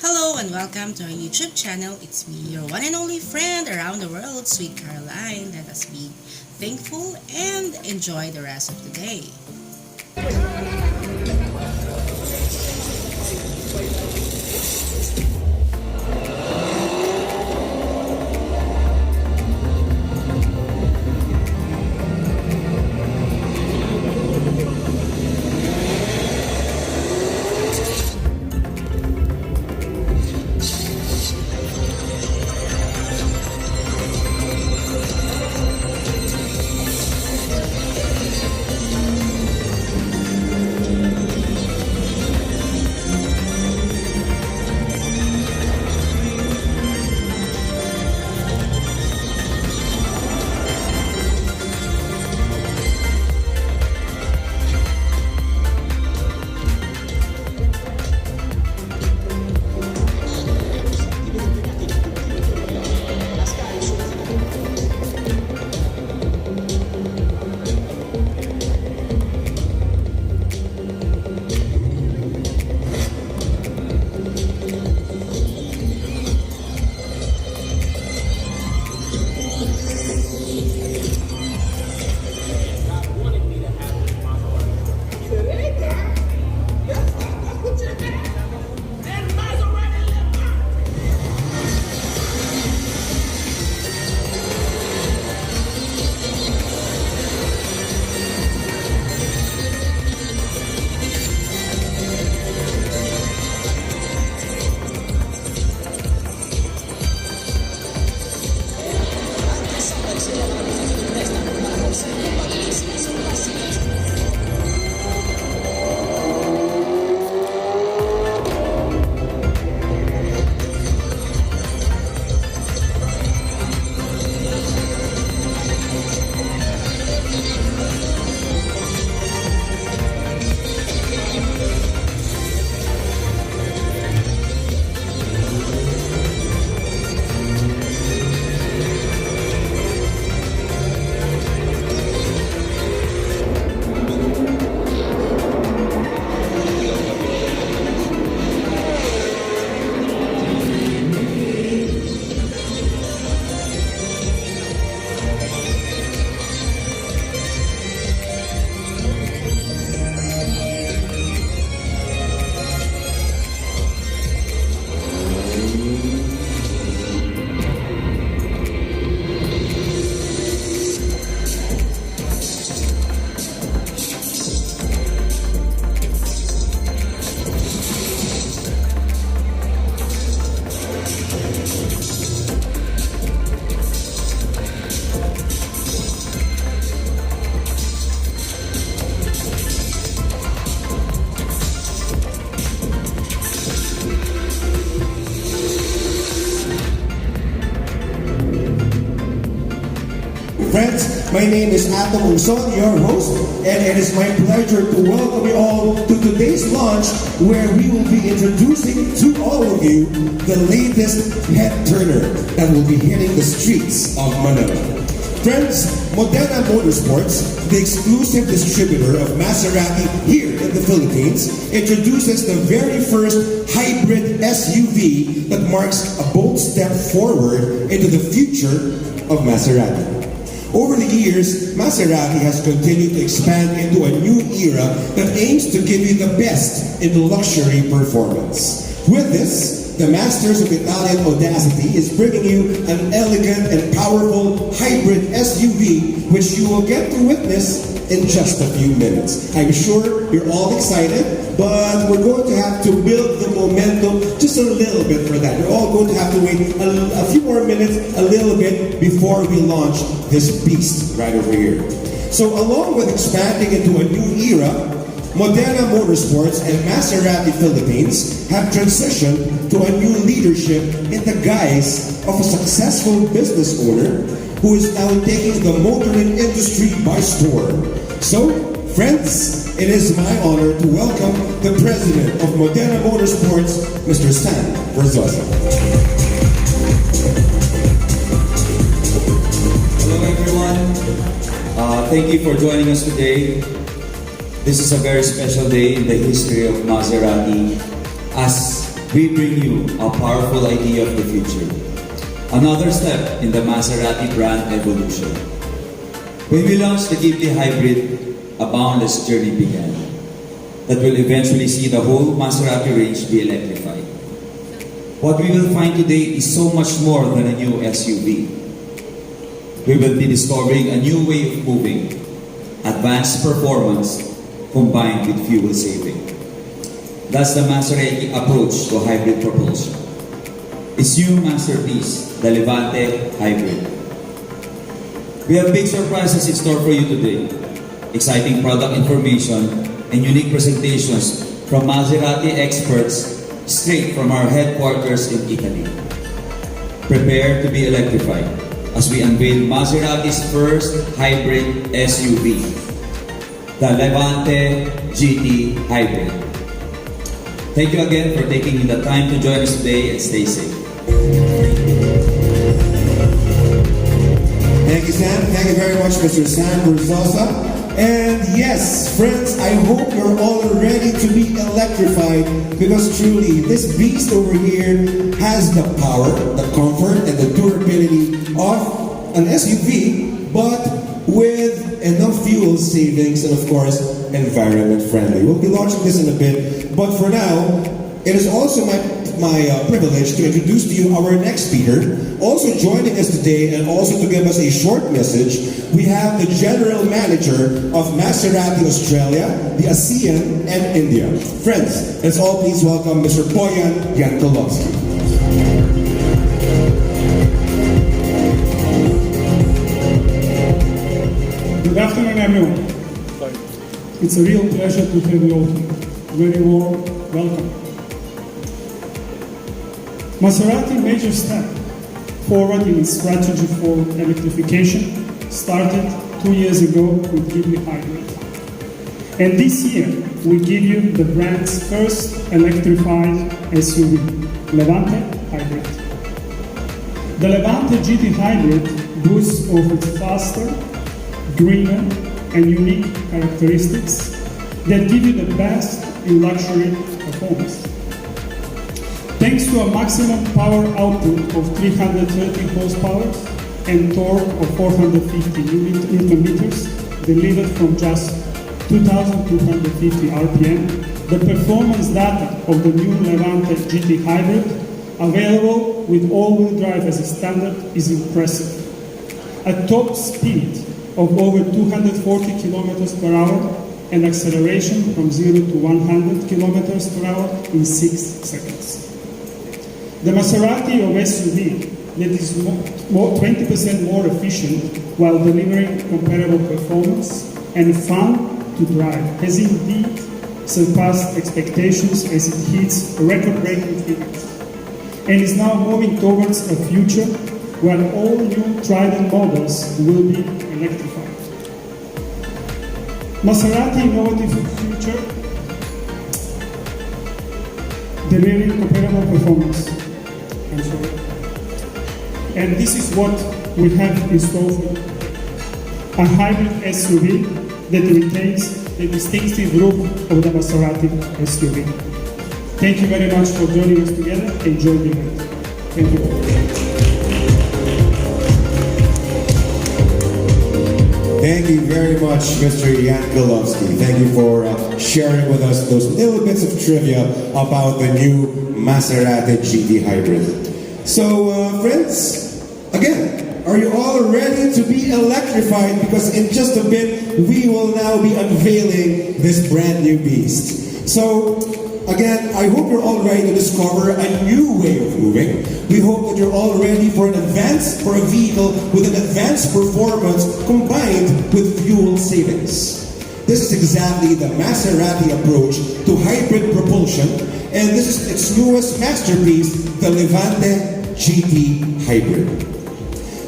Hello and welcome to our YouTube channel. It's me, your one and only friend around the world, Sweet Caroline. Let us be thankful and enjoy the rest of the day. Friends, my name is Atom Uson, your host, and it is my pleasure to welcome you all to today's launch where we will be introducing to all of you the latest head turner that will be hitting the streets of Manila. Friends, Modena Motorsports, the exclusive distributor of Maserati here in the Philippines, introduces the very first hybrid SUV that marks a bold step forward into the future of Maserati. Over the years, Maserati has continued to expand into a new era that aims to give you the best in luxury performance. With this, the masters of Italian audacity is bringing you an elegant and powerful hybrid SUV which you will get to witness in just a few minutes. I'm sure you're all excited, but we're going to have to build the momentum just a little bit for that. You're all going to have to wait a few more minutes, a little bit, before we launch this beast right over here. So along with expanding into a new era, Modena Motorsports and Maserati Philippines have transitioned to a new leadership in the guise of a successful business owner who is now taking the motoring industry by storm. So, friends, it is my honor to welcome the president of Modena Motorsports, Mr. Stan Verzosa. Hello everyone. Thank you for joining us today. This is a very special day in the history of Maserati as we bring you a powerful idea of the future. Another step in the Maserati brand evolution. When we launched the GT Hybrid, a boundless journey began that will eventually see the whole Maserati range be electrified. What we will find today is so much more than a new SUV. We will be discovering a new way of moving, advanced performance combined with fuel saving. That's the Maserati approach to hybrid propulsion. Its new masterpiece, the Levante Hybrid. We have big surprises in store for you today. Exciting product information and unique presentations from Maserati experts straight from our headquarters in Italy. Prepare to be electrified as we unveil Maserati's first hybrid SUV, the Levante GT Hybrid. Thank you again for taking the time to join us today, and stay safe. Thank you, Sam. Thank you very much, Mr. Sam Berzosa. And yes, friends, I hope you're all ready to be electrified, because truly, this beast over here has the power, the comfort, and the durability of an SUV, but with enough fuel savings and, of course, environment friendly. We'll be launching this in a bit, but for now, it is also my privilege to introduce to you our next speaker. Also joining us today and also to give us a short message, we have the General Manager of Maserati Australia, the ASEAN, and India. Friends, let's all please welcome Mr. Boyan Yankolovsky. Good afternoon, everyone. It's a real pleasure to have you all here. Very warm welcome. Maserati's major step forward in its strategy for electrification started 2 years ago with GT Hybrid. And this year, we give you the brand's first electrified SUV, Levante Hybrid. The Levante GT Hybrid boasts of its faster, greener, and unique characteristics that give you the best in luxury performance. Thanks to a maximum power output of 330 horsepower and torque of 450 Newton meters delivered from just 2,250 RPM, the performance data of the new Levante GT Hybrid, available with all-wheel drive as a standard, is impressive. A top speed of over 240 kilometers per hour and acceleration from 0 to 100 kilometers per hour in 6 seconds. The Maserati of SUV that is 20% more efficient while delivering comparable performance and fun to drive has indeed surpassed expectations as it hits record-breaking figures and is now moving towards a future where all new Trident models will be electrified. Maserati innovative future delivering comparable performance. And this is what we have in store for you. A hybrid SUV that retains the distinctive look of the Maserati SUV. Thank you very much for joining us together. Enjoy the event. Thank you. Thank you very much, Mr. Yankolovsky. Thank you for sharing with us those little bits of trivia about the new Maserati GT Hybrid. So, friends, again, are you all ready to be electrified? Because in just a bit, we will now be unveiling this brand new beast. So, again, I hope you're all ready to discover a new way of moving. We hope that you're all ready for a vehicle with an advanced performance combined with fuel savings. This is exactly the Maserati approach to hybrid propulsion, and this is its newest masterpiece, the Levante GT Hybrid.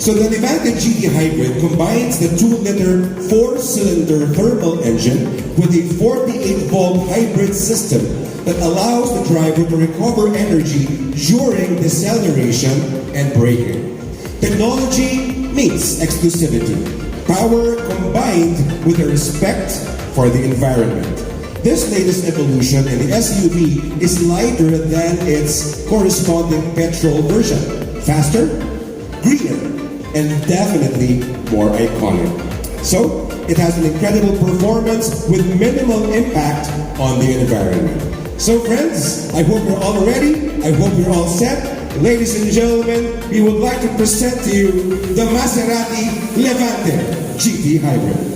So the Levante GT Hybrid combines the 2-liter 4-cylinder thermal engine with a 48-volt hybrid system that allows the driver to recover energy during deceleration and braking. Technology meets exclusivity. Power combined with a respect for the environment. This latest evolution in the SUV is lighter than its corresponding petrol version. Faster, greener, and definitely more iconic. So, it has an incredible performance with minimal impact on the environment. So friends, I hope you're all ready. I hope you're all set. Ladies and gentlemen, we would like to present to you the Maserati Levante GT Hybrid.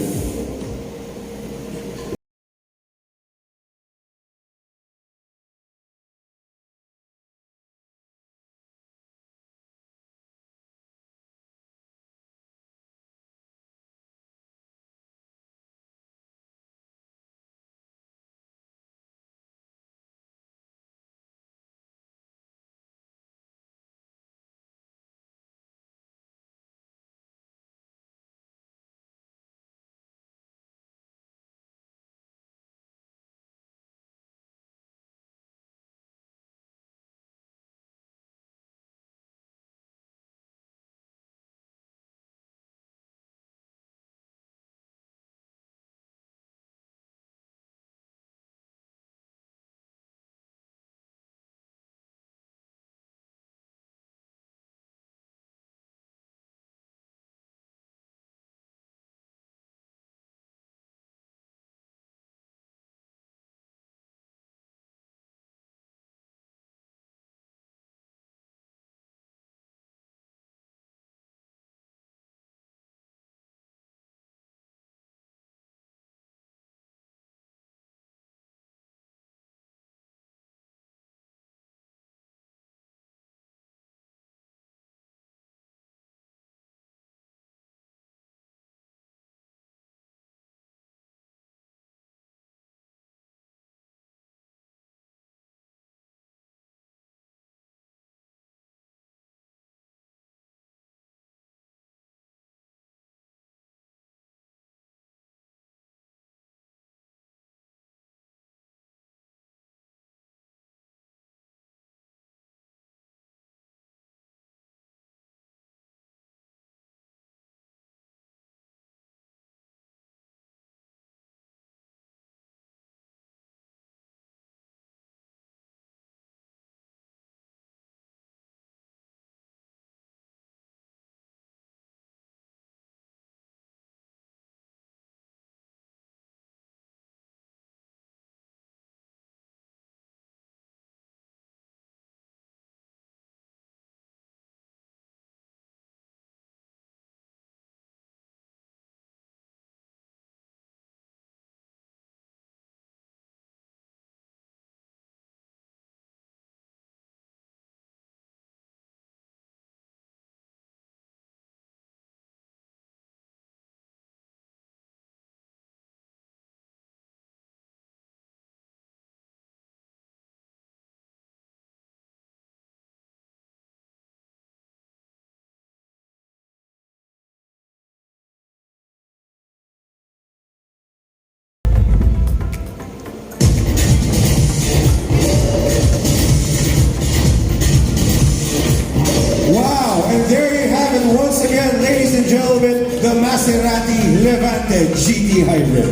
Wow, and there you have it once again, ladies and gentlemen, the Maserati Levante GT Hybrid.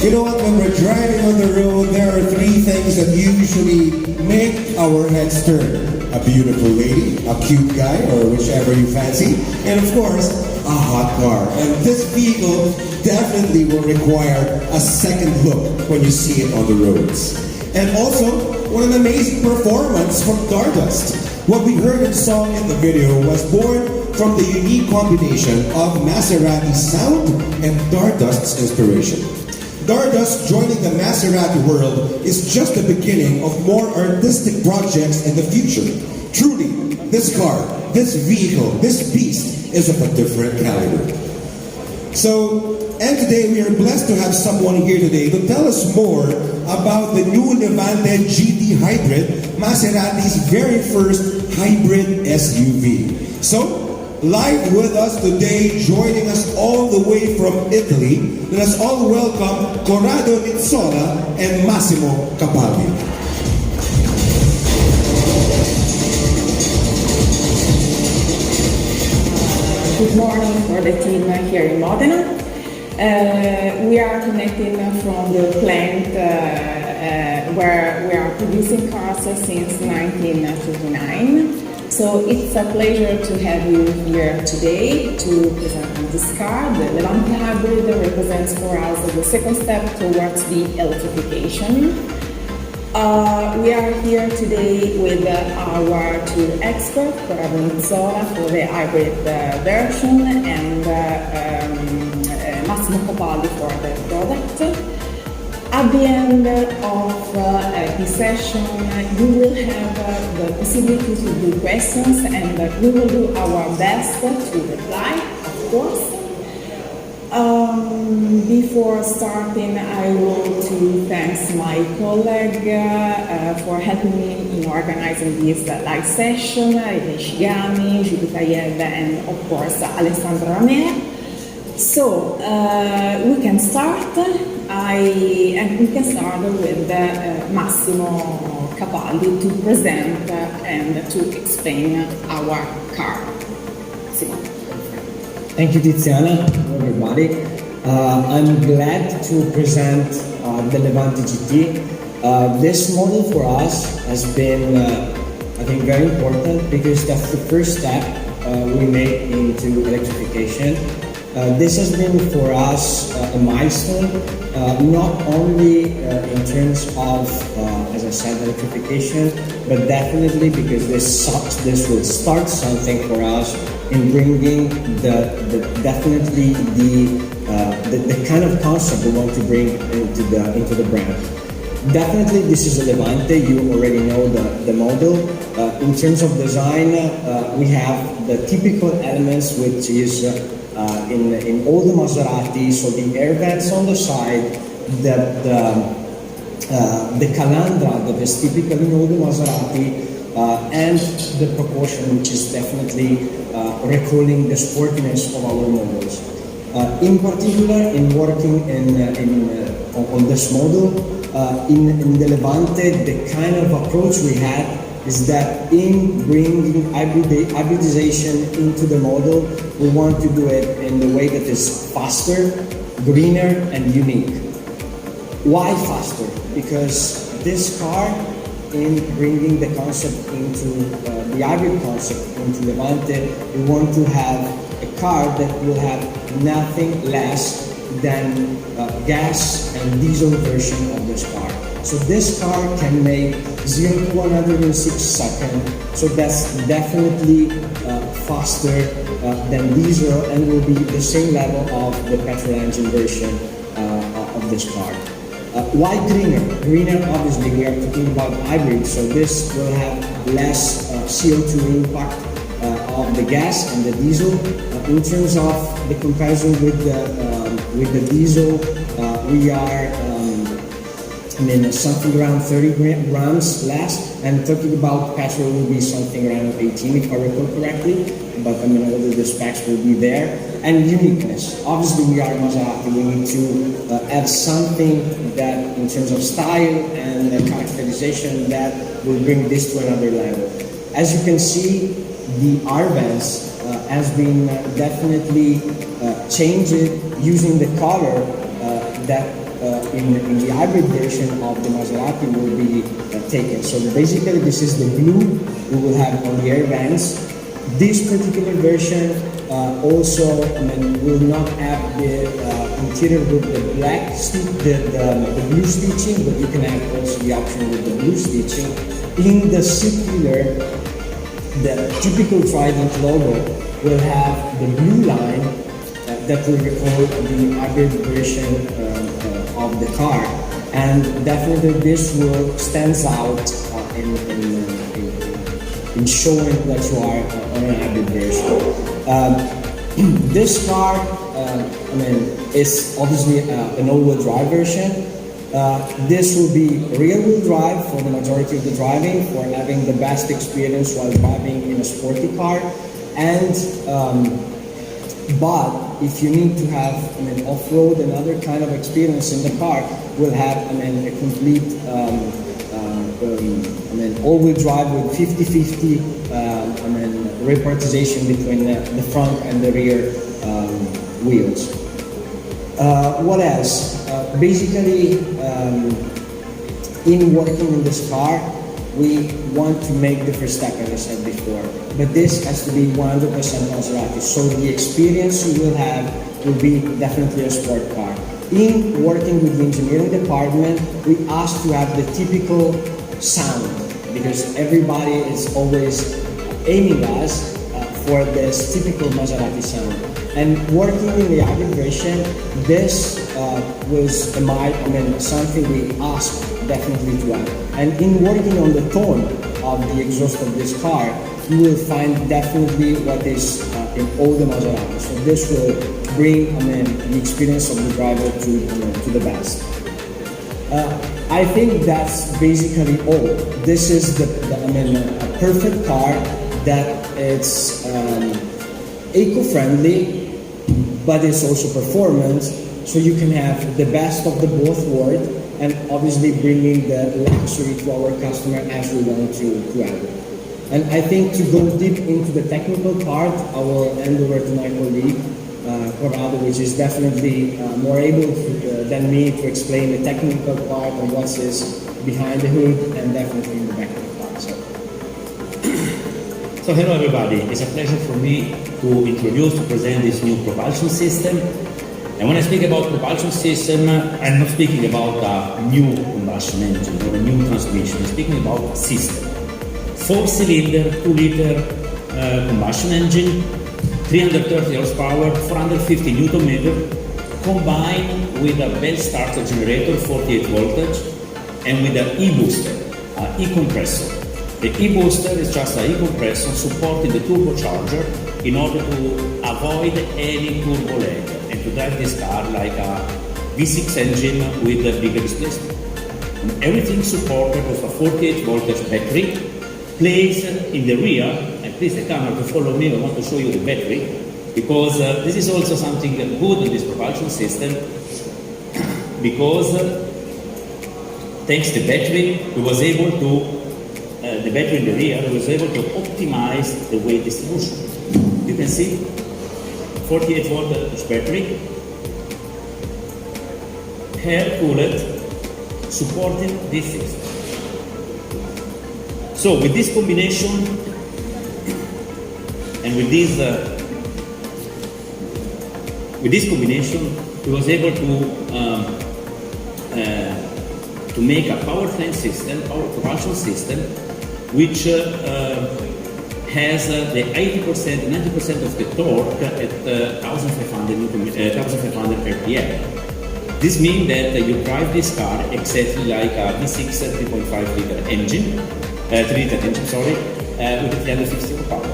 You know what, when we're driving on the road, there are three things that usually make our heads turn. A beautiful lady, a cute guy, or whichever you fancy, and of course, a hot car. And this vehicle definitely will require a second look when you see it on the roads. And also, what an amazing performance from Stardust. What we heard and saw in the video was born from the unique combination of Maserati sound and Stardust's inspiration. Stardust joining the Maserati world is just the beginning of more artistic projects in the future. Truly, this car, this vehicle, this beast is of a different caliber. So, and today we are blessed to have someone here today to tell us more about the new Levante GT Hybrid, Maserati's very first hybrid SUV. So, live with us today, joining us all the way from Italy, let us all welcome Corrado Nizzola and Massimo Capaldi. Good morning for the team here in Modena. We are connecting from the plant where we are producing cars since 1939. So it's a pleasure to have you here today to present this car. The Levante Hybrid represents for us the second step towards the electrification. We are here today with our two experts, Corrado Nizzola for the hybrid version and Massimo Capaldi for the product. At the end of this session, you will have the possibility to do questions and we will do our best to reply, of course. Before starting, I want to thank my colleague for helping me in organizing this live session, Ide Shigami, Judith and of course Alessandra Ramea. So we can start. We can start with Massimo Capaldi to present and to explain our car. Massimo. Thank you, Tiziana. Hello, everybody. I'm glad to present the Levante GT. This model for us has been, I think, very important because that's the first step we made into electrification. This has been for us a milestone, not only in terms of, as I said, electrification, but definitely because this will start something for us in bringing definitely the kind of concept we want to bring into the brand. Definitely, this is a Levante. You already know the model. In terms of design, we have the typical elements, which is in all the Maserati, so the air vents on the side, the calandra that is typical in all the Maserati, and the proportion, which is definitely recalling the sportiness of our models. In particular, in working on this model, in the Levante, the kind of approach we had is that in bringing hybridization into the model, we want to do it in the way that is faster, greener, and unique. Why faster? Because this car, in bringing the concept into the hybrid concept into Levante, we want to have a car that will have nothing less than gas and diesel version of this car. So this car can make 0 to 106 seconds, so that's definitely faster than diesel and will be the same level of the petrol engine version of this car. Why greener? Greener, obviously, we are talking about hybrid, so this will have less CO2 impact of the gas and the diesel. In terms of the comparison with the diesel, we are something around 30 grams less, and talking about petrol will be something around 18 if I recall correctly, but all the specs will be there. And uniqueness. Obviously we are Maserati, we need to add something that in terms of style and characterization that will bring this to another level. As you can see, the R-Vents has been definitely changed using the color that in the hybrid version of the Maserati will be taken. So basically this is the blue we will have on the air vents. This particular version also will not have the interior with the black the blue stitching, but you can have also the option with the blue stitching. In the seat pillar, the typical Trident logo will have the blue line that will recall the hybrid version of the car, and definitely this will stands out in showing that you are on an hybrid version. This car, is obviously an all-wheel drive version. This will be rear-wheel drive for the majority of the driving, for having the best experience while driving in a sporty car. And but if you need to have off-road and other kind of experience in the car, we'll have a complete all-wheel drive with 50-50 repartition between the front and the rear wheels. What else? Basically, in working in this car, we want to make the first step, as I said before. But this has to be 100% Maserati. So the experience you will have will be definitely a sport car. In working with the engineering department, we ask to have the typical sound, because everybody is always aiming us for this typical Maserati sound. And working in the hybrid version, this was something we asked definitely to have. And in working on the tone of the exhaust of this car, you will find definitely what is in all the Maserati. So this will bring the experience of the driver to the best. I think that's basically all. This is a perfect car that it's eco-friendly, but it's also performant, so you can have the best of the both worlds, and obviously bringing the luxury to our customer as we want to have it. And I think to go deep into the technical part, I will hand over to my colleague, Corrado, which is definitely more able than me to explain the technical part and what is behind the hood and definitely in the back of the car. So hello everybody, it's a pleasure for me to present this new propulsion system. And when I speak about propulsion system, I'm not speaking about a new combustion engine or a new transmission, I'm speaking about a system. 4-cylinder, 2-liter combustion engine, 330 horsepower, 450 Newton meter, combined with a belt starter generator, 48 voltage, and with an e-booster, e-compressor. The e-booster is just an e-compressor supporting the turbocharger in order to avoid any turbo lag and to drive this car like a V6 engine with a bigger displacement. And everything supported with a 48 voltage battery placed in the rear. And please the camera to follow me, I want to show you the battery, because this is also something good in this propulsion system, because thanks to the battery, we was able to the battery in the rear was able to optimize the weight distribution. You can see 48 voltage battery, air cooled, supporting this system. So with this combination and with this combination, we was able to make a powertrain system, power propulsion system, which has the 80%, 90% of the torque at 1,500 RPM. This means that you drive this car exactly like a V6 3.5 liter engine, 3-liter engine, sorry, with 360 horsepower.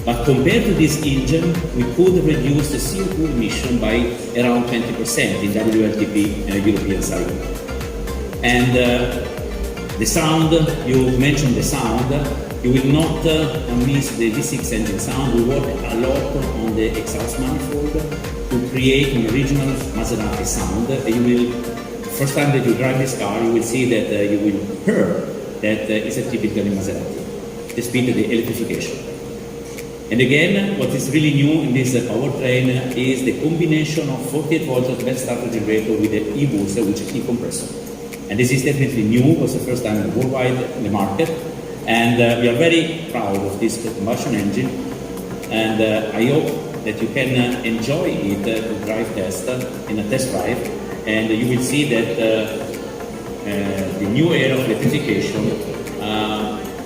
But compared to this engine, we could reduce the CO2 emission by around 20% in WLTP European cycle. And the sound, you mentioned the sound, you will not miss the V6 engine sound. We work a lot on the exhaust manifold to create an original Maserati sound. You will, first time that you drive this car, you will see that you will hear that it's a typical Maserati, the speed of the electrification. And again, what is really new in this powertrain is the combination of 48 voltage belt starter generator with the e-booster, which is e-compressor. And this is definitely new, it was the first time worldwide in the market. And we are very proud of this combustion engine. And I hope that you can enjoy it to drive test in a test drive. And you will see that the new era of electrification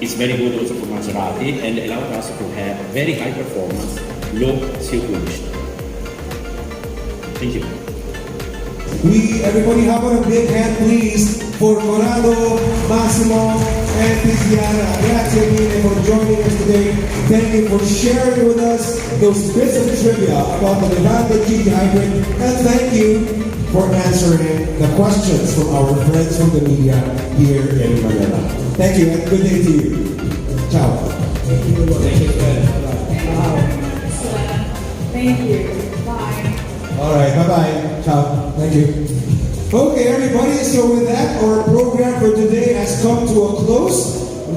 is very good also for Maserati and allows us to have very high performance, low CO2 emission. Thank you. Everybody have a big hand please for Corrado, Massimo, and Tiziana. Grazie mille for joining us today. Thank you for sharing with us those bits of trivia about the Levante GT Hybrid, and thank you for answering the questions from our friends from the media here in Manila. Thank you and good day to you. Ciao. Thank you. Bye. Alright, bye-bye. Ciao. Thank you. Okay, everybody, so with that, our program for today has come to a close.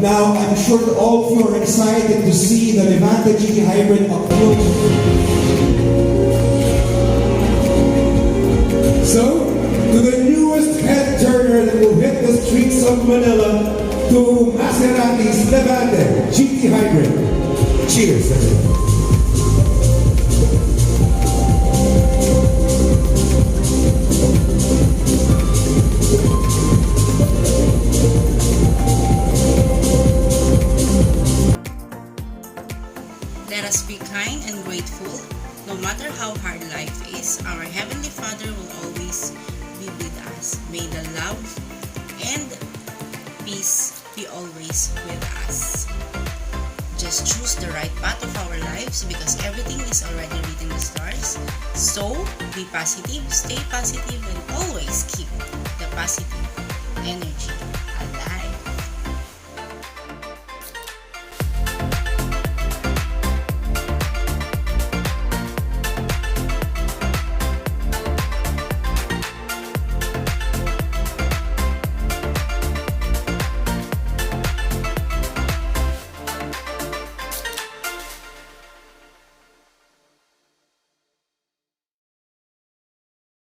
Now, I'm sure that all of you are excited to see the Levante GT Hybrid up close. So, to the newest head turner that will hit the streets of Manila, to Maserati's Levante GT Hybrid. Cheers, everyone. Let us be kind and grateful. No matter how hard life is, our Heavenly Father will always be with us. May the love and peace be always with us. Just choose the right path of our lives because everything is already written in the stars. So, be positive, stay positive, and always keep the positive energy.